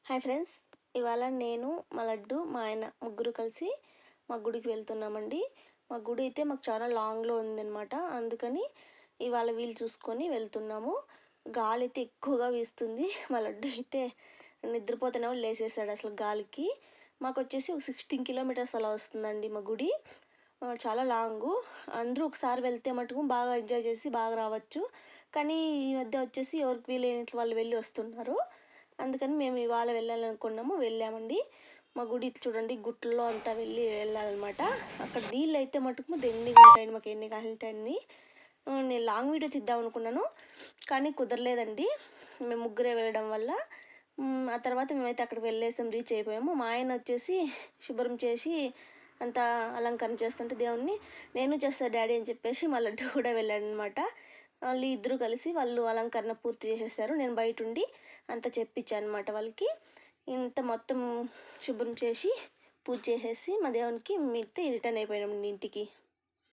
Hi friends, ఇవాళ నేను మా లడ్డు మా ఆయన ముగ్గురు కలిసి మా గుడికి వెళ్తున్నామండి. మా గుడి అయితే మాకు చాలా లాంగ్లో ఉందన్నమాట. అందుకని ఇవాళ వీలు చూసుకొని వెళ్తున్నాము. గాలి అయితే ఎక్కువగా వీస్తుంది. మా లడ్డు అయితే నిద్రపోతేనే లేసేసాడు అసలు గాలికి. మాకు వచ్చేసి ఒక 16 కిలోమీటర్స్ అలా వస్తుందండి మా గుడి. చాలా లాంగు. అందరూ ఒకసారి వెళ్తే మటుకు బాగా ఎంజాయ్ చేసి బాగా రావచ్చు. కానీ ఈ మధ్య వచ్చేసి ఎవరికి వీలైనట్లు వాళ్ళు వెళ్ళి వస్తున్నారు. అందుకని మేము ఇవాళ వెళ్ళాలనుకున్నాము, వెళ్ళామండి. మా గుడి చూడండి, గుట్టల్లో అంతా వెళ్ళాలన్నమాట. అక్కడ నీళ్ళు అయితే మటుకు దండిగా ఉంటాయండి, మాకు ఎన్ని కావాలంటే అన్ని. నేను లాంగ్ వీడియో తీద్దాం అనుకున్నాను, కానీ కుదరలేదండి మేము ముగ్గురే వెళ్ళడం వల్ల. ఆ తర్వాత మేమైతే అక్కడికి వెళ్ళేసాం, రీచ్ అయిపోయాము. మా ఆయన వచ్చేసి శుభ్రం చేసి అంతా అలంకరణ చేస్తుంటే దేవుణ్ణి, నేను చేస్తాను డాడీ అని చెప్పేసి మా లడ్డు కూడా వెళ్ళాడనమాట. వాళ్ళు ఇద్దరు కలిసి వాళ్ళు అలంకరణ పూర్తి చేసేసారు. నేను బయట ఉండి అంతా చెప్పించాను అనమాట వాళ్ళకి. ఇంత మొత్తం శుభ్రం చేసి పూజ చేసేసి మా దేవునికి మిగతా రిటర్న్ అయిపోయాము ఇంటికి.